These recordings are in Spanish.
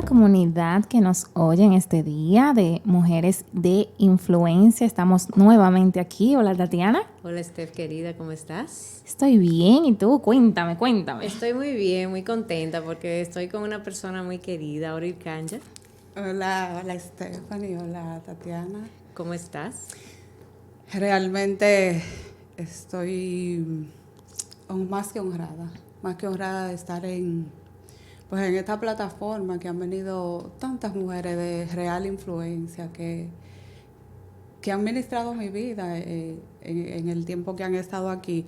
comunidad que nos oye en este día de Mujeres de Influencia. Estamos nuevamente aquí. Hola, Tatiana. Hola, Steph, querida, ¿cómo estás? Estoy bien. ¿Y tú? Cuéntame. Estoy muy bien, muy contenta porque estoy con una persona muy querida, Auril Kanja. Hola Stephanie, hola Tatiana. ¿Cómo estás? Realmente estoy más que honrada de estar en esta plataforma que han venido tantas mujeres de real influencia que han ministrado mi vida en el tiempo que han estado aquí.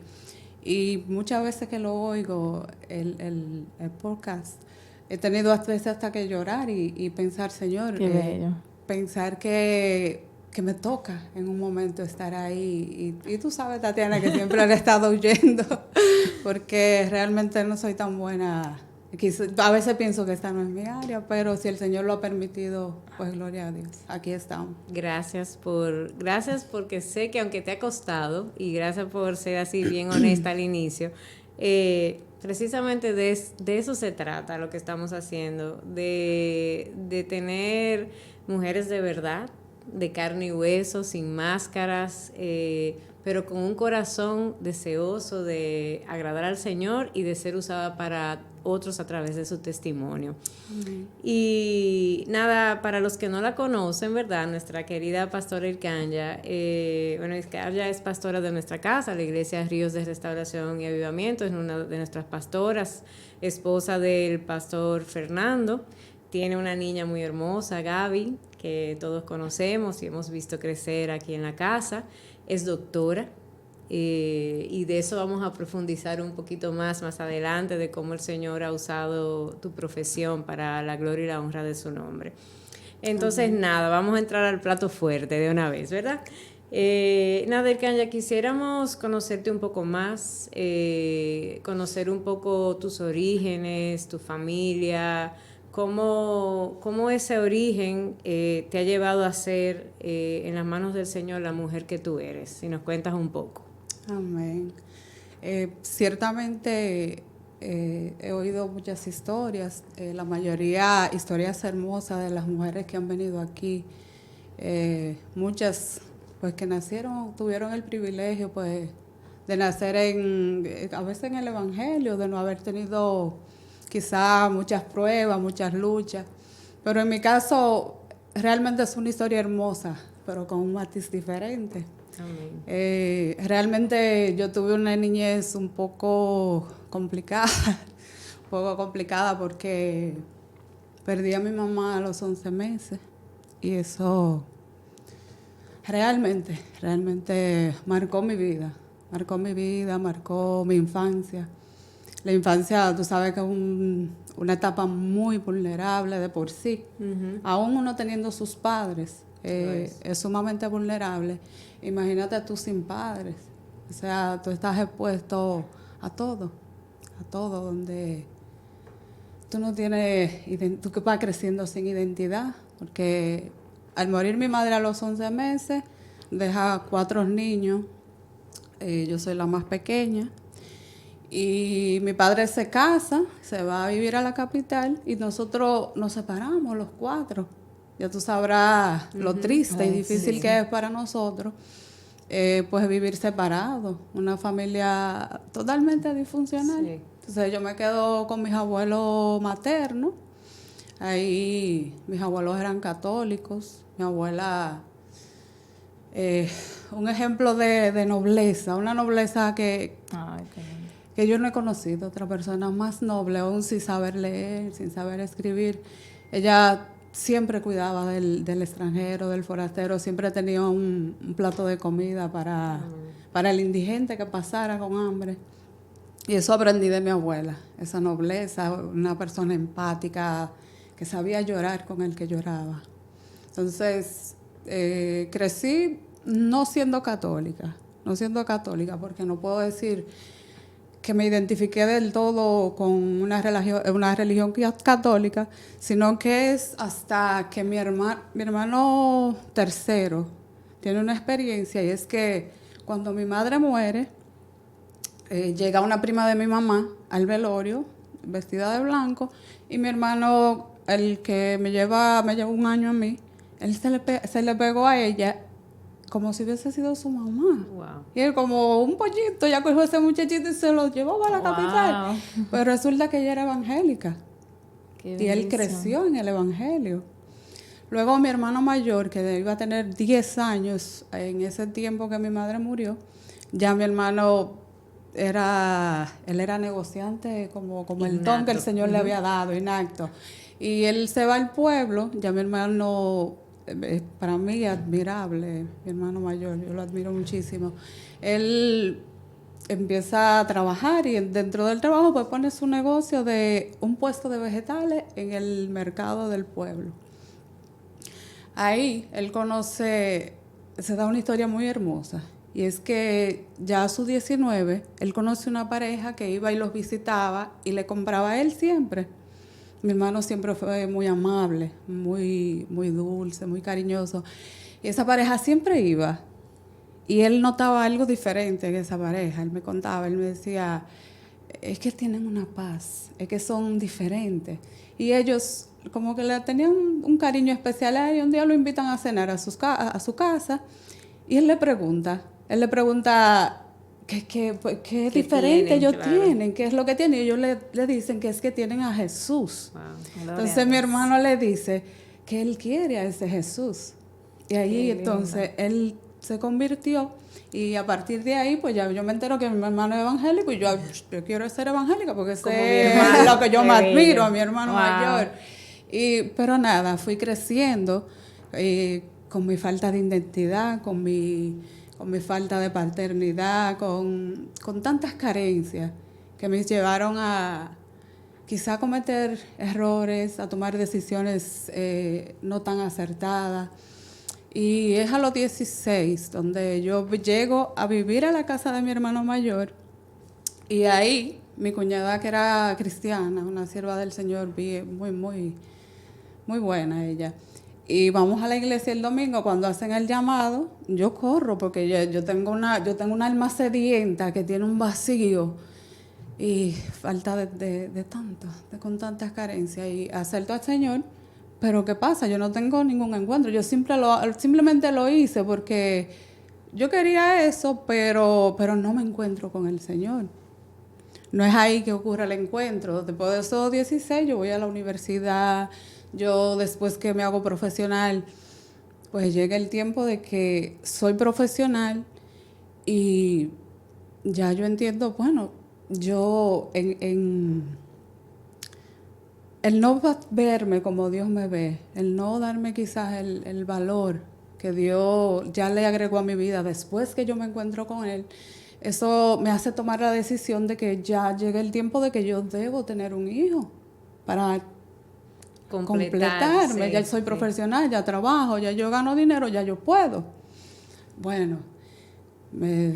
Y muchas veces que lo oigo, el podcast, he tenido hasta que llorar y pensar, Señor, Qué bello. pensar que me toca en un momento estar ahí. Y tú sabes, Tatiana, que siempre le he estado huyendo, porque realmente no soy tan buena. A veces pienso que esta no es mi área, pero si el Señor lo ha permitido, pues gloria a Dios. Aquí estamos. Gracias porque sé que aunque te ha costado, y gracias por ser así bien honesta al inicio, precisamente de eso se trata lo que estamos haciendo, de tener mujeres de verdad, de carne y hueso, sin máscaras, pero con un corazón deseoso de agradar al Señor y de ser usada para otros a través de su testimonio. Y nada, para los que no la conocen, ¿verdad? Nuestra querida pastora Ilkanja, Ilkanja es pastora de nuestra casa, la iglesia Ríos de Restauración y Avivamiento, es una de nuestras pastoras, esposa del pastor Fernando. Tiene una niña muy hermosa, Gaby, que todos conocemos y hemos visto crecer aquí en la casa. Es doctora. Y de eso vamos a profundizar un poquito más adelante, de cómo el Señor ha usado tu profesión para la gloria y la honra de su nombre. Entonces, nada, vamos a entrar al plato fuerte de una vez, ¿verdad? Nada, Ilkanja, quisiéramos conocerte un poco más, conocer un poco tus orígenes, tu familia, cómo ese origen te ha llevado a ser en las manos del Señor la mujer que tú eres. Si nos cuentas un poco. Amén. Ciertamente he oído muchas historias, la mayoría historias hermosas de las mujeres que han venido aquí. Muchas pues que nacieron, tuvieron el privilegio pues de nacer a veces en el Evangelio, de no haber tenido quizá muchas pruebas, muchas luchas. Pero en mi caso realmente es una historia hermosa, pero con un matiz diferente. Realmente yo tuve una niñez un poco complicada porque perdí a mi mamá a los 11 meses y eso realmente marcó mi vida, marcó mi infancia. La infancia, tú sabes que es una etapa muy vulnerable de por sí, aún uno teniendo sus padres. Es sumamente vulnerable. Imagínate tú sin padres. O sea, tú estás expuesto a todo, donde tú no tienes, tú que vas creciendo sin identidad, porque al morir mi madre a los 11 meses, deja 4 niños, yo soy la más pequeña, y mi padre se casa, se va a vivir a la capital, y nosotros nos separamos los 4. Ya tú sabrás lo triste y difícil que es para nosotros, pues vivir separados, una familia totalmente disfuncional. Sí. Entonces yo me quedo con mis abuelos maternos, ahí mis abuelos eran católicos, mi abuela, un ejemplo de nobleza, una nobleza que yo no he conocido, otra persona más noble, aún sin saber leer, sin saber escribir. Ella siempre cuidaba del extranjero, del forastero, siempre tenía un plato de comida para el indigente que pasara con hambre. Y eso aprendí de mi abuela, esa nobleza, una persona empática que sabía llorar con el que lloraba. Entonces, crecí no siendo católica, porque no puedo decir que me identifiqué del todo con una religión católica, sino que es hasta que mi hermano tercero tiene una experiencia, y es que cuando mi madre muere, llega una prima de mi mamá al velorio, vestida de blanco, y mi hermano el que me lleva un año a mí, él se le pegó a ella como si hubiese sido su mamá. Wow. Y él como un pollito, ya cogió a ese muchachito y se lo llevó a la capital. Pero resulta que ella era evangélica. Qué Y él bendición. creció en el evangelio. Luego mi hermano mayor, que iba a tener 10 años en ese tiempo que mi madre murió, ya mi hermano él era negociante como el don que el Señor le había dado, inacto. Y él se va al pueblo, ya mi hermano, para mí admirable, mi hermano mayor, yo lo admiro muchísimo. Él empieza a trabajar y dentro del trabajo pues pone su negocio de un puesto de vegetales en el mercado del pueblo. Ahí él se da una historia muy hermosa. Y es que ya a sus 19, él conoce una pareja que iba y los visitaba y le compraba a él siempre. Mi hermano siempre fue muy amable, muy, muy dulce, muy cariñoso. Y esa pareja siempre iba. Y él notaba algo diferente en esa pareja. Él me contaba, él me decía, es que tienen una paz, es que son diferentes. Y ellos como que le tenían un cariño especial a él y un día lo invitan a cenar a su casa y él le pregunta, ¿qué diferente ellos tienen? ¿Qué es lo que tienen? Y ellos le dicen que es que tienen a Jesús. Wow. Entonces mi hermano le dice que él quiere a ese Jesús. Y ahí entonces él se convirtió y a partir de ahí pues ya yo me entero que mi hermano es evangélico y yo quiero ser evangélica porque es lo que yo más admiro a mi hermano mayor. Pero nada, fui creciendo con mi falta de identidad, con mi falta de paternidad, con tantas carencias que me llevaron a quizá cometer errores, a tomar decisiones no tan acertadas. Y es a los 16 donde yo llego a vivir a la casa de mi hermano mayor y ahí mi cuñada, que era cristiana, una sierva del Señor, muy, muy, muy buena ella. Y vamos a la iglesia el domingo, cuando hacen el llamado, yo corro porque yo tengo un alma sedienta que tiene un vacío y falta con tantas carencias. Y acepto al Señor, pero ¿qué pasa? Yo no tengo ningún encuentro. Yo simplemente lo hice porque yo quería eso, pero no me encuentro con el Señor. No es ahí que ocurre el encuentro. Después de esos 16 yo voy a la universidad. Yo después que me hago profesional, pues llega el tiempo de que soy profesional y ya yo entiendo, bueno, yo el no verme como Dios me ve, el no darme quizás el valor que Dios ya le agregó a mi vida después que yo me encuentro con Él, eso me hace tomar la decisión de que ya llega el tiempo de que yo debo tener un hijo para completarme. Ya soy profesional, ya trabajo, ya yo gano dinero, ya yo puedo. Bueno, me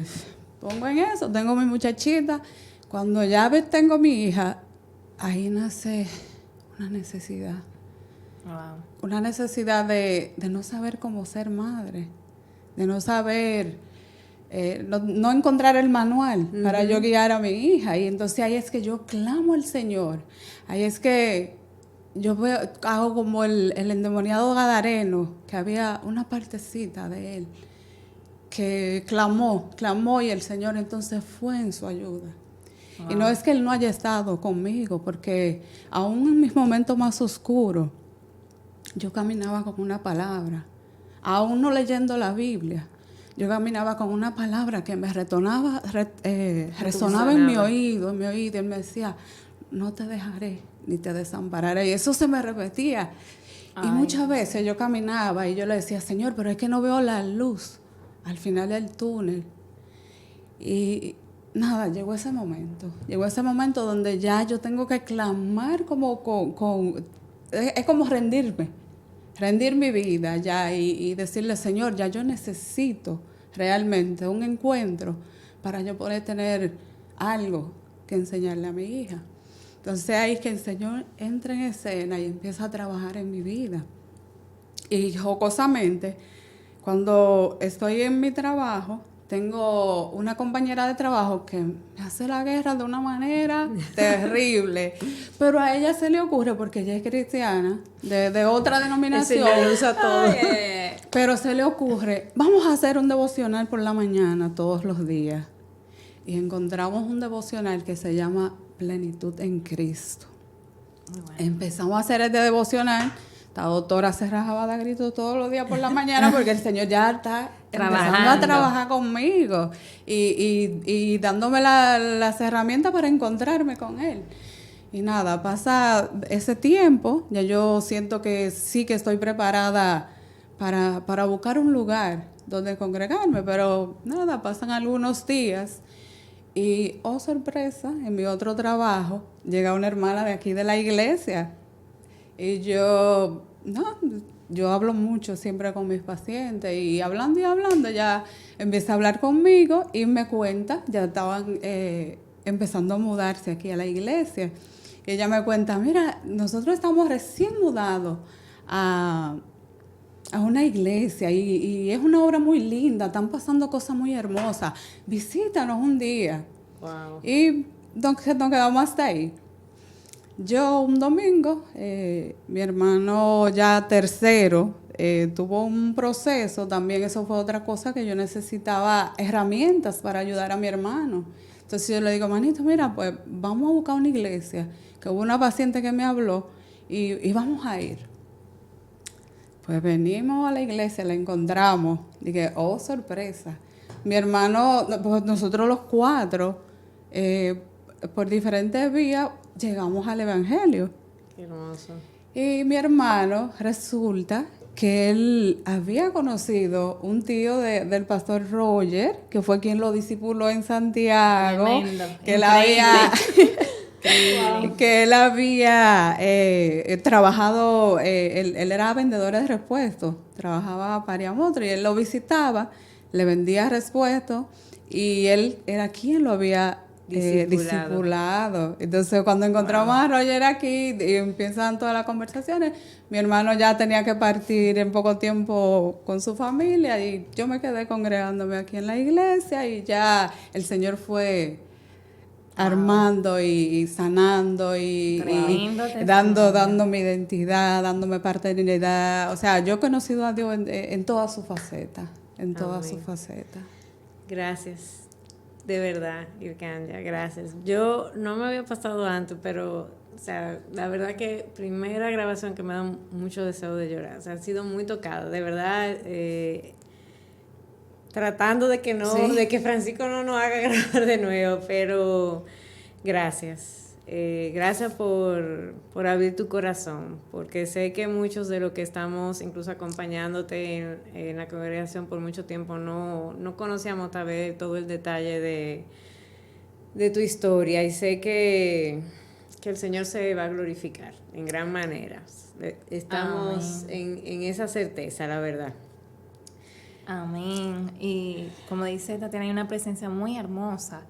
pongo en eso, tengo mi muchachita. Cuando ya tengo mi hija, ahí nace una necesidad. Wow. Una necesidad de no saber cómo ser madre, de no saber, no encontrar el manual para yo guiar a mi hija. Y entonces ahí es que yo clamo al Señor. Ahí es que yo hago como el endemoniado gadareno, que había una partecita de él que clamó y el Señor entonces fue en su ayuda. Wow. Y no es que Él no haya estado conmigo, porque aún en mis momentos más oscuros, yo caminaba con una palabra, aún no leyendo la Biblia, yo caminaba con una palabra que me resonaba en mi oído, y Él me decía, no te dejaré ni te desampararé. Y eso se me repetía. Y muchas veces yo caminaba y yo le decía, Señor, pero es que no veo la luz al final del túnel. Y nada, llegó ese momento donde ya yo tengo que clamar es como rendir mi vida ya y decirle, Señor, ya yo necesito realmente un encuentro para yo poder tener algo que enseñarle a mi hija. Entonces ahí es que el Señor entra en escena y empieza a trabajar en mi vida. Y jocosamente, cuando estoy en mi trabajo, tengo una compañera de trabajo que me hace la guerra de una manera terrible, pero a ella se le ocurre, porque ella es cristiana, de otra denominación, El Señor lo usa todo. pero se le ocurre, vamos a hacer un devocional por la mañana todos los días. Y encontramos un devocional que se llama Plenitud en Cristo. Empezamos a hacer este devocional. Esta doctora se rajaba de gritos todos los días por la mañana porque el Señor ya está empezando a trabajar conmigo y dándome las herramientas para encontrarme con Él. Y nada, pasa ese tiempo, ya yo siento que sí que estoy preparada para buscar un lugar donde congregarme, pero nada, pasan algunos días y, oh sorpresa, en mi otro trabajo llega una hermana de aquí de la iglesia. Y yo hablo mucho siempre con mis pacientes y hablando ya empieza a hablar conmigo y me cuenta, ya estaban empezando a mudarse aquí a la iglesia. Y ella me cuenta, mira, nosotros estamos recién mudados a una iglesia y es una obra muy linda, están pasando cosas muy hermosas, visítanos un día. Wow. Y nos quedamos hasta ahí. Yo un domingo, mi hermano ya tercero, tuvo un proceso, también eso fue otra cosa que yo necesitaba herramientas para ayudar a mi hermano. Entonces yo le digo, manito, mira, pues vamos a buscar una iglesia, que hubo una paciente que me habló y vamos a ir. Pues venimos a la iglesia, la encontramos, dije, oh sorpresa. Mi hermano, pues nosotros los cuatro, por diferentes vías, llegamos al Evangelio. Qué hermoso. Y mi hermano resulta que él había conocido un tío del pastor Roger, que fue quien lo discipuló en Santiago. Tremendo. Que él había trabajado, él era vendedor de repuestos, trabajaba para Yamotra y él lo visitaba, le vendía repuestos y él era quien lo había discipulado. Entonces, cuando encontramos a Roger aquí y empiezan todas las conversaciones, mi hermano ya tenía que partir en poco tiempo con su familia y yo me quedé congregándome aquí en la iglesia y ya el Señor fue armando y sanando y dando mi identidad, dándome paternidad. O sea, yo he conocido a Dios en todas sus facetas, en todas sus facetas. Gracias. De verdad, Irkandja, gracias. Yo no me había pasado antes, pero, o sea, la verdad que primera grabación que me da mucho deseo de llorar. O sea, ha sido muy tocado, de verdad. Tratando de que no, de que Francisco no nos haga grabar de nuevo, pero gracias. Gracias por abrir tu corazón, porque sé que muchos de los que estamos incluso acompañándote en la congregación por mucho tiempo no conocíamos tal vez todo el detalle de tu historia y sé que el Señor se va a glorificar en gran manera. Estamos en esa certeza, la verdad. Amén. Y como dice Tatiana, hay una presencia muy hermosa.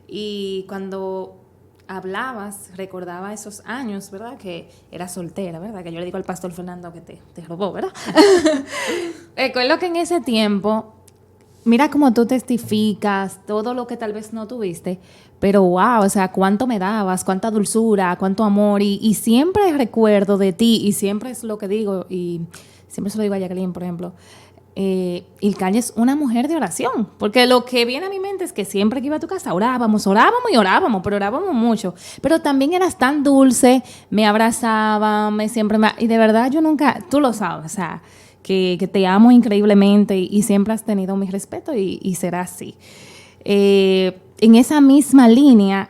Y cuando hablabas, recordaba esos años, ¿verdad? Que era soltera, ¿verdad? Que yo le digo al pastor Fernando que te robó, ¿verdad? Recuerdo que en ese tiempo, mira cómo tú testificas todo lo que tal vez no tuviste, pero wow, o sea, cuánto me dabas, cuánta dulzura, cuánto amor. Y siempre recuerdo de ti, y siempre es lo que digo, y siempre se lo digo a Jacqueline, por ejemplo, Irkandja es una mujer de oración, porque lo que viene a mi mente es que siempre que iba a tu casa orábamos, pero orábamos mucho, pero también eras tan dulce, me abrazaba, y de verdad yo nunca, tú lo sabes, o sea, que te amo increíblemente y siempre has tenido mi respeto y será así. En esa misma línea,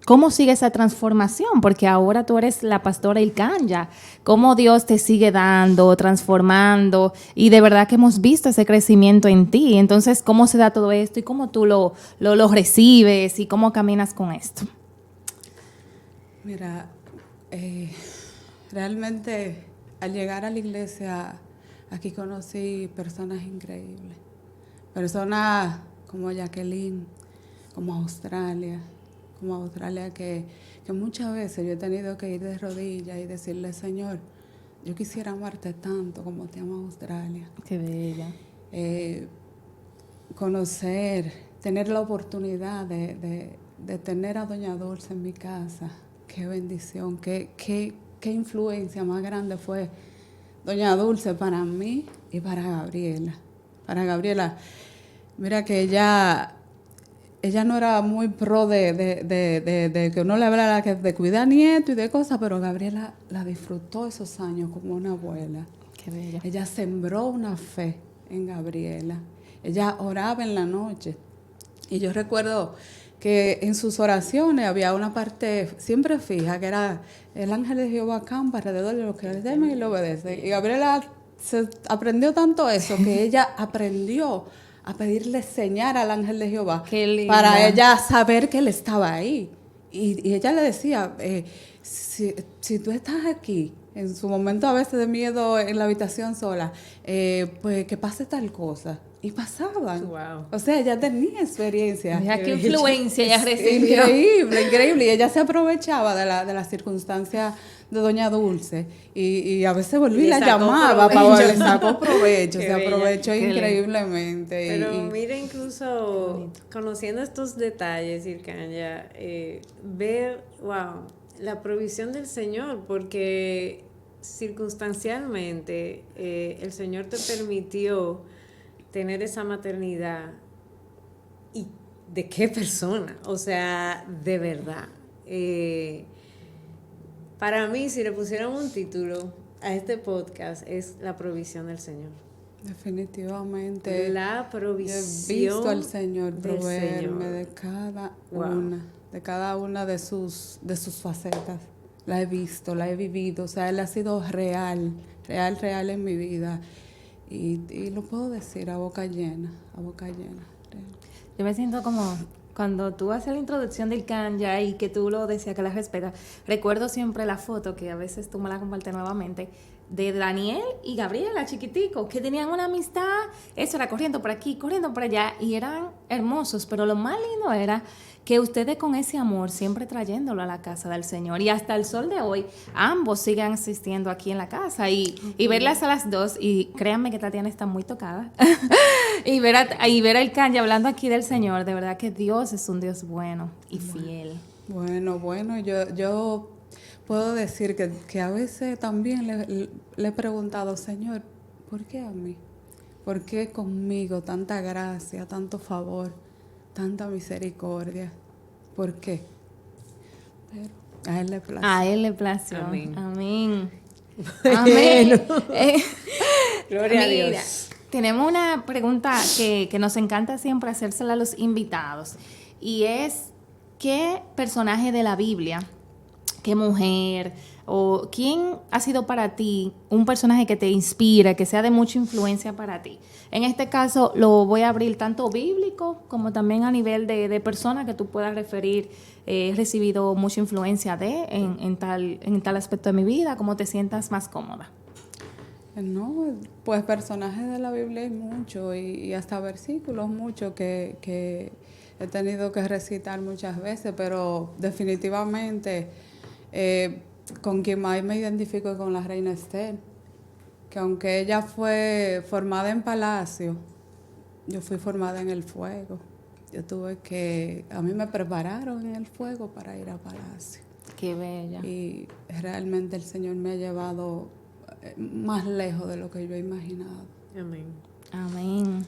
¿cómo sigue esa transformación? Porque ahora tú eres la pastora Irkandja. ¿Cómo Dios te sigue dando, transformando? Y de verdad que hemos visto ese crecimiento en ti. Entonces, ¿cómo se da todo esto? ¿Y cómo tú lo recibes? ¿Y cómo caminas con esto? Mira, realmente al llegar a la iglesia, aquí conocí personas increíbles. Personas como Jacqueline, como Australia, que muchas veces yo he tenido que ir de rodillas y decirle, Señor, yo quisiera amarte tanto como te amo Australia. Qué bella. conocer, tener la oportunidad de tener a doña Dulce en mi casa, qué bendición, qué influencia más grande fue doña Dulce para mí y para Gabriela. Para Gabriela, mira que ella no era muy pro de que uno le hablara de cuidar nieto y de cosas, pero Gabriela la disfrutó esos años como una abuela. Qué bella. Ella sembró una fe en Gabriela. Ella oraba en la noche. Y yo recuerdo que en sus oraciones había una parte siempre fija, que era el ángel de Jehová acampa alrededor de los que le temen y le obedecen. Y Gabriela se aprendió tanto eso, que ella aprendió a pedirle señal al ángel de Jehová para ella saber que él estaba ahí. Y ella le decía, si tú estás aquí, en su momento a veces de miedo en la habitación sola, pues que pase tal cosa. Y pasaban. Wow. O sea, ella tenía experiencia. Mira qué influencia ella recibió. Increíble. Y ella se aprovechaba de las circunstancias de doña Dulce. Y a veces volví y la llamaba para le sacó provecho. Se aprovechó increíblemente. Pero mira, incluso conociendo estos detalles, Irkanya, ver, wow, la provisión del Señor, porque circunstancialmente el Señor te permitió tener esa maternidad. ¿Y de qué persona? O sea, de verdad. Para mí, si le pusieran un título a este podcast, es La provisión del Señor. Definitivamente. La provisión. Yo he visto al Señor proveerme de cada una de sus facetas. La he visto, la he vivido. O sea, Él ha sido real en mi vida. Y lo puedo decir a boca llena. Yo me siento como cuando tú haces la introducción del Kanya y que tú lo decías que la respetas. Recuerdo siempre la foto, que a veces tú me la compartes nuevamente, de Daniel y Gabriela, chiquiticos, que tenían una amistad, eso era corriendo por aquí, corriendo por allá, y eran hermosos, pero lo más lindo era que ustedes con ese amor siempre trayéndolo a la casa del Señor, y hasta el sol de hoy ambos sigan asistiendo aquí en la casa, y verlas a las dos, y créanme que Tatiana está muy tocada, y ver al Kanya hablando aquí del Señor. De verdad que Dios es un Dios bueno y fiel. Bueno, yo puedo decir que a veces también le he preguntado, Señor, ¿por qué a mí? ¿Por qué conmigo tanta gracia, tanto favor, tanta misericordia? ¿Por qué? Pero a Él le plació. A Él le plació. Amén. Amén. Gloria a Mira, Dios. tenemos una pregunta que nos encanta siempre hacérsela a los invitados, y es, ¿qué personaje de la Biblia, qué mujer o quién ha sido para ti un personaje que te inspira, que sea de mucha influencia para ti? En este caso lo voy a abrir tanto bíblico como también a nivel de persona que tú puedas referir. He recibido mucha influencia en tal aspecto de mi vida, como te sientas más cómoda. No, pues personajes de la Biblia hay mucho y hasta versículos muchos que he tenido que recitar muchas veces, pero definitivamente con quien más me identifico es con la reina Esther, que aunque ella fue formada en palacio, yo fui formada en el fuego. A mí me prepararon en el fuego para ir a palacio. Qué bella. Y realmente el Señor me ha llevado más lejos de lo que yo he imaginado. Amén. Amén.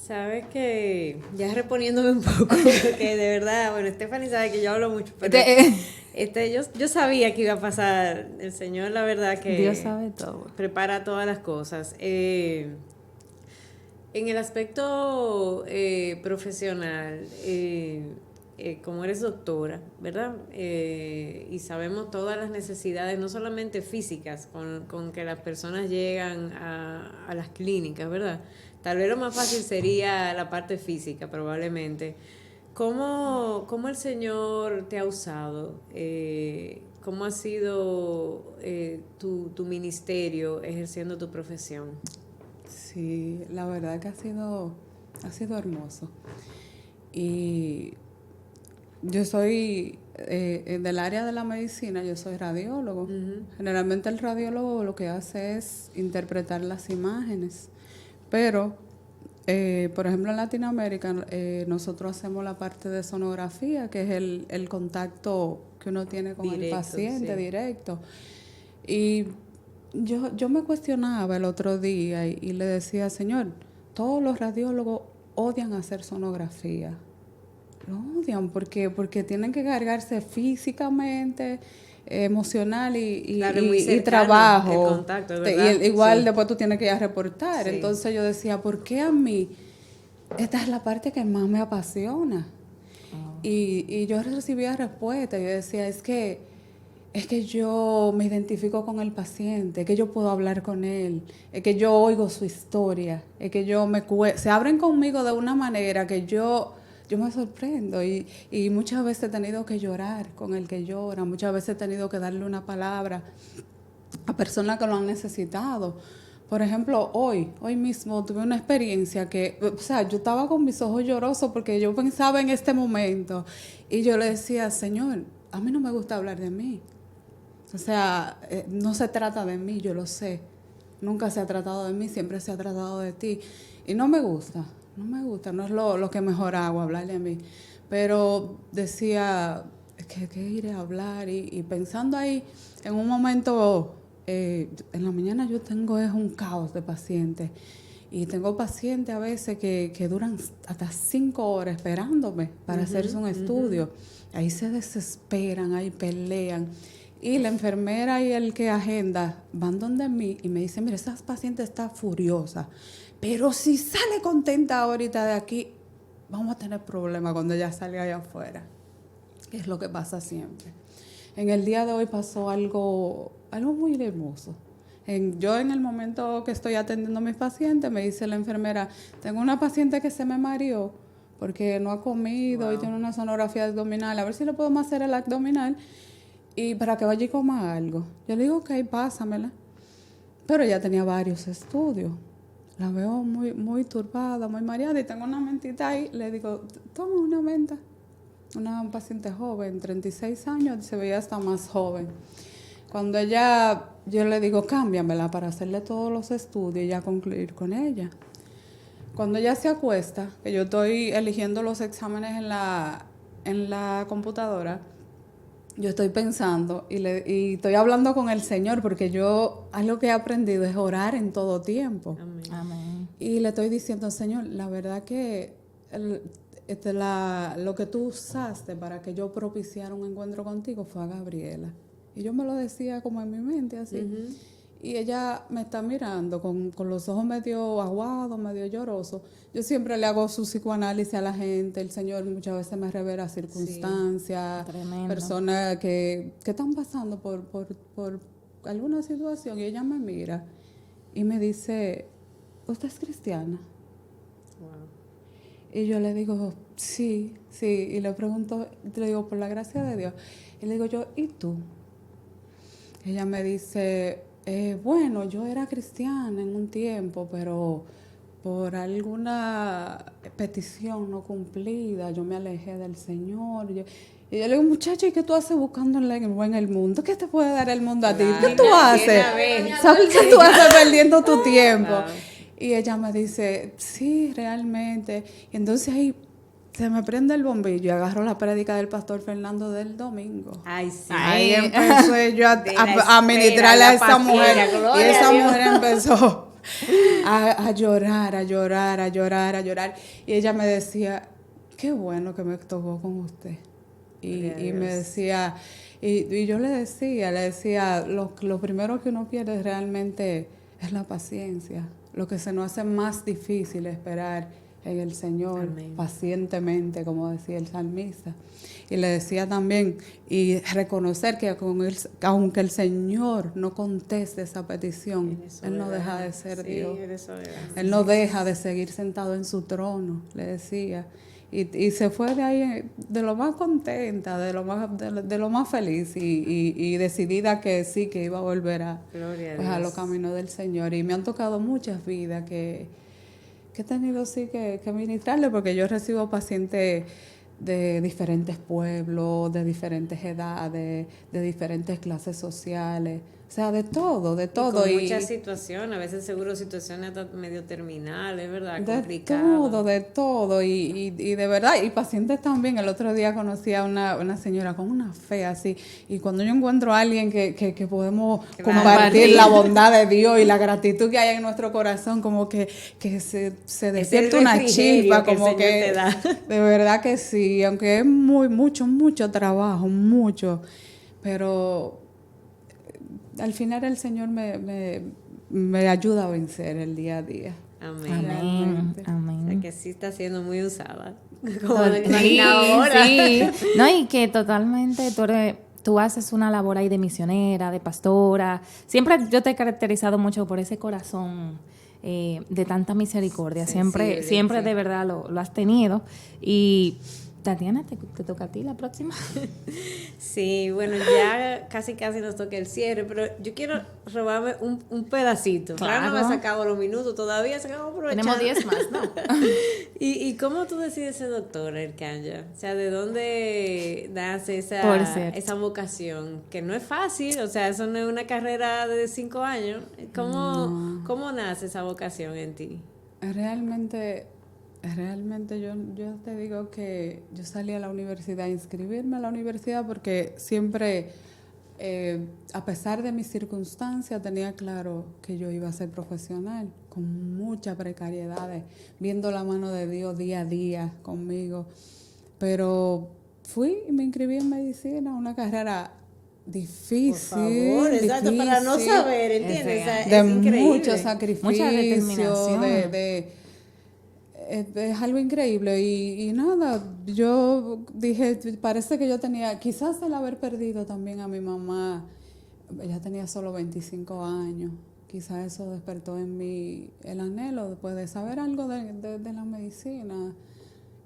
Sabes que, ya reponiéndome un poco, porque de verdad, bueno, Stephanie sabe que yo hablo mucho, pero yo sabía que iba a pasar. El Señor, la verdad que Dios sabe todo. Prepara todas las cosas. En el aspecto profesional, como eres doctora, ¿verdad? Y sabemos todas las necesidades, no solamente físicas, con que las personas llegan a las clínicas, ¿verdad? Tal vez lo más fácil sería la parte física, probablemente. ¿Cómo el Señor te ha usado? ¿Cómo ha sido tu ministerio ejerciendo tu profesión? Sí, la verdad que ha sido hermoso. Y yo soy del área de la medicina, yo soy radiólogo. Uh-huh. Generalmente el radiólogo lo que hace es interpretar las imágenes, pero por ejemplo, en Latinoamérica, nosotros hacemos la parte de sonografía, que es el contacto que uno tiene con el paciente directo. Y yo me cuestionaba el otro día y le decía, Señor, todos los radiólogos odian hacer sonografía. Lo odian porque tienen que cargarse físicamente, emocional y trabajo. El contacto, ¿verdad? Igual después tú tienes que ir a reportar. Sí. Entonces yo decía, ¿por qué a mí? Esta es la parte que más me apasiona. Y yo recibía respuestas. Yo decía, es que yo me identifico con el paciente, es que yo puedo hablar con él, es que yo oigo su historia, es que se abren conmigo de una manera que yo me sorprendo y muchas veces he tenido que llorar con el que llora, muchas veces he tenido que darle una palabra a personas que lo han necesitado. Por ejemplo, hoy mismo tuve una experiencia que, o sea, yo estaba con mis ojos llorosos porque yo pensaba en este momento y yo le decía, Señor, a mí no me gusta hablar de mí. O sea, no se trata de mí, yo lo sé. Nunca se ha tratado de mí, siempre se ha tratado de ti. Y no me gusta, no es lo que mejor hago, hablarle a mí. Pero decía, que iré a hablar. Y pensando ahí, en un momento, en la mañana yo tengo un caos de pacientes. Y tengo pacientes a veces que duran hasta 5 horas esperándome para hacerse un estudio. Ahí se desesperan, ahí pelean. Y la enfermera y el que agenda van donde mí y me dicen, mira, esa paciente está furiosa, pero si sale contenta ahorita de aquí, vamos a tener problemas cuando ella salga allá afuera. Que es lo que pasa siempre. En el día de hoy pasó algo muy hermoso. Yo en el momento que estoy atendiendo a mis pacientes, me dice la enfermera, tengo una paciente que se me mareó porque no ha comido y tiene una sonografía abdominal, a ver si le podemos hacer el abdominal y para que vaya y coma algo. Yo le digo, ok, pásamela. Pero ella tenía varios estudios. La veo muy, muy turbada, muy mareada y tengo una mentita ahí. Le digo, toma una menta. Una paciente joven, 36 años, se veía hasta más joven. Cuando yo le digo, cámbiamela para hacerle todos los estudios y ya concluir con ella. Cuando ella se acuesta, que yo estoy eligiendo los exámenes en la computadora, yo estoy pensando y estoy hablando con el Señor porque algo que he aprendido es orar en todo tiempo. Amén. Y le estoy diciendo, Señor, la verdad que lo que tú usaste para que yo propiciara un encuentro contigo fue a Gabriela. Y yo me lo decía como en mi mente, así. Y ella me está mirando con los ojos medio aguados, medio llorosos. Yo siempre le hago su psicoanálisis a la gente. El Señor muchas veces me revela circunstancias, personas que están pasando por alguna situación. Y ella me mira y me dice, ¿usted es cristiana? Wow. Y yo le digo, sí. Y le pregunto, le digo, por la gracia de Dios. Y le digo yo, ¿y tú? Ella me dice, bueno, yo era cristiana en un tiempo, pero por alguna petición no cumplida, yo me alejé del Señor. Y yo le digo, muchacha, ¿y qué tú haces buscando en el mundo? ¿Qué te puede dar el mundo a ti? ¿Qué tú haces? ¿Sabes qué tú haces perdiendo tu tiempo? Y ella me dice, sí, realmente. Y entonces ahí se me prende el bombillo y agarro la prédica del pastor Fernando del domingo. Ay, sí. Ahí empecé yo a ministrarle a esa mujer. Y esa mujer empezó a llorar. Y ella me decía, qué bueno que me tocó con usted. Y me decía, y yo le decía, lo primero que uno pierde realmente es la paciencia. Lo que se nos hace más difícil es esperar en el Señor. Amén. Pacientemente, como decía el salmista. Y le decía también, y reconocer que aunque el Señor no conteste esa petición, Él no deja de ser Dios. Él no deja de seguir sentado en su trono, le decía. Y se fue de ahí de lo más contenta, de lo más feliz y decidida que sí, que iba a volver a los caminos del Señor. Y me han tocado muchas vidas que he tenido sí que ministrarle, porque yo recibo pacientes de diferentes pueblos, de diferentes edades, de diferentes clases sociales, O sea, de todo, de todo. Con muchas situaciones, a veces seguro situaciones hasta medio terminales, ¿verdad? Complicadas. De todo. Y de verdad, y pacientes también. El otro día conocí a una señora con una fe así. Y cuando yo encuentro a alguien que podemos compartir la bondad de Dios y la gratitud que hay en nuestro corazón, como que se despierta una chispa, como que de verdad que sí. Aunque es mucho trabajo, mucho. Pero al final el Señor me ayuda a vencer el día a día. Amén. Amén. Amén. O sea, que sí está siendo muy usada. Sí, ahora. sí. No, y que totalmente tú haces una labor ahí de misionera, de pastora. Siempre yo te he caracterizado mucho por ese corazón de tanta misericordia. Siempre sí. de verdad lo has tenido. Y Tatiana, te toca a ti la próxima. Sí, bueno, ya casi nos toca el cierre, pero yo quiero robarme un pedacito. Claro, no me he sacado los minutos todavía, se acabó aprovechando. Tenemos 10 más, ¿no? ¿Y cómo tú decides ser doctora, Ercanya? O sea, ¿de dónde nace esa vocación? Que no es fácil, o sea, eso no es una carrera de 5 años. ¿Cómo nace esa vocación en ti? Realmente yo te digo que yo salí a la universidad, a inscribirme a la universidad porque siempre, a pesar de mis circunstancias, tenía claro que yo iba a ser profesional, con muchas precariedades, viendo la mano de Dios día a día conmigo. Pero fui y me inscribí en medicina, una carrera difícil. Por favor, exacto, para no saber, ¿entiendes? De es increíble. mucho sacrificio, mucha determinación. Es algo increíble y nada, yo dije, parece que yo tenía, quizás el haber perdido también a mi mamá, ella tenía solo 25 años, quizás eso despertó en mí el anhelo después de saber algo de la medicina.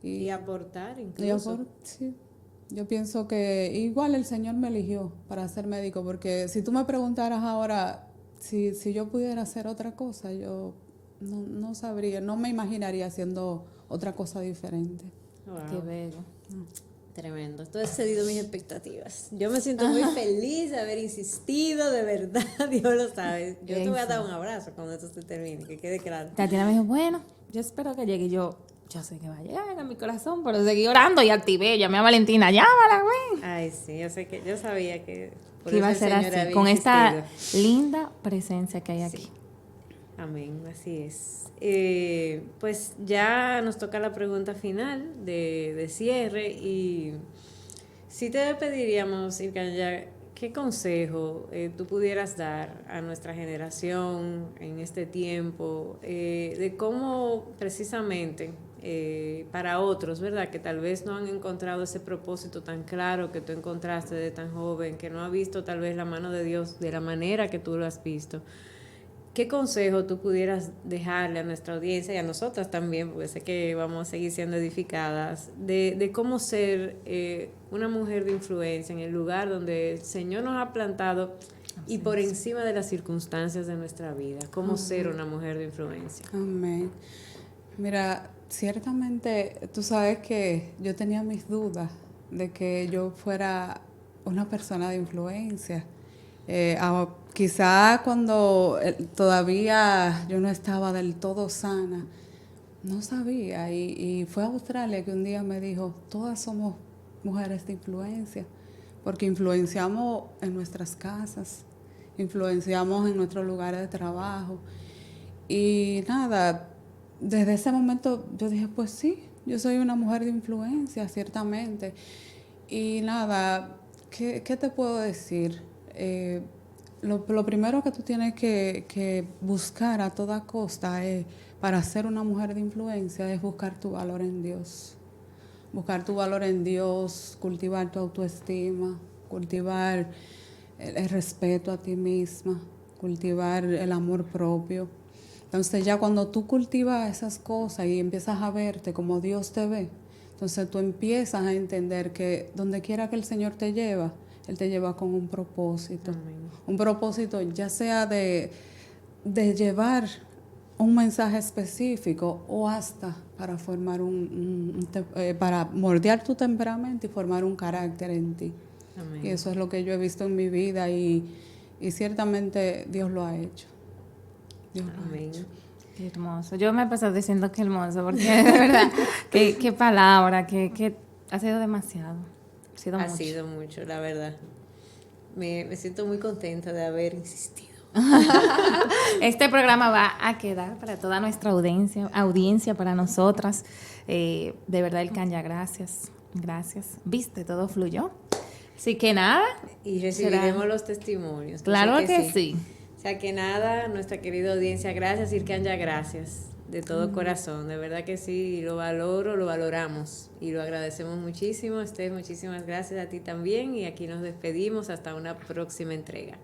Y aportar incluso. Sí. Yo pienso que igual el Señor me eligió para ser médico, porque si tú me preguntaras ahora si yo pudiera hacer otra cosa, yo no sabría, no me imaginaría haciendo otra cosa diferente. Wow. Qué bello. Tremendo. Esto ha excedido mis expectativas. Yo me siento muy feliz de haber insistido, de verdad, Dios lo sabe. Yo te voy a dar un abrazo cuando esto se termine, que quede claro. Tatiana me dijo, bueno, yo espero que llegue. Yo sé que va a llegar a mi corazón, pero seguí orando y activé, llamé a Valentina, llámala, güey. Ay, sí, yo sabía que por iba a ser así, con esta linda presencia que hay aquí. Amén, así es. Pues ya nos toca la pregunta final de cierre y si te pediríamos, Ercanya, ¿qué consejo tú pudieras dar a nuestra generación en este tiempo de cómo precisamente para otros, ¿verdad? Que tal vez no han encontrado ese propósito tan claro que tú encontraste de tan joven, que no ha visto tal vez la mano de Dios de la manera que tú lo has visto? ¿Qué consejo tú pudieras dejarle a nuestra audiencia y a nosotras también, porque sé que vamos a seguir siendo edificadas, de cómo ser una mujer de influencia en el lugar donde el Señor nos ha plantado y por encima de las circunstancias de nuestra vida? ¿Cómo ser una mujer de influencia? Amén. Mira, ciertamente tú sabes que yo tenía mis dudas de que yo fuera una persona de influencia. Quizá cuando todavía yo no estaba del todo sana, no sabía. Y fue a Australia que un día me dijo, todas somos mujeres de influencia, porque influenciamos en nuestras casas, influenciamos en nuestros lugares de trabajo. Y nada, desde ese momento yo dije, pues sí, yo soy una mujer de influencia, ciertamente. Y nada, ¿qué te puedo decir? Lo primero que tú tienes que buscar a toda costa para ser una mujer de influencia es buscar tu valor en Dios. Buscar tu valor en Dios, cultivar tu autoestima, cultivar el respeto a ti misma, cultivar el amor propio. Entonces ya cuando tú cultivas esas cosas y empiezas a verte como Dios te ve, entonces tú empiezas a entender que donde quiera que el Señor te lleva, Él te lleva con un propósito. Amén. Un propósito ya sea de llevar un mensaje específico o hasta para formar para moldear tu temperamento y formar un carácter en ti. Amén. Y eso es lo que yo he visto en mi vida y y ciertamente Dios lo ha hecho. Amén. Qué hermoso. Yo me he pasado diciendo que hermoso, porque de verdad, qué palabra, que ha sido demasiado. Ha sido mucho, la verdad. Me siento muy contenta de haber insistido. Este programa va a quedar para toda nuestra audiencia para nosotras. De verdad, Ilkanya, gracias. Gracias. Viste, todo fluyó. Así que nada. Y recibiremos los testimonios. Claro que sí. O sea que nada, nuestra querida audiencia, gracias, Ilkanya, gracias. De todo corazón, de verdad que sí, lo valoro, lo valoramos y lo agradecemos muchísimo. Esther, muchísimas gracias a ti también y aquí nos despedimos hasta una próxima entrega.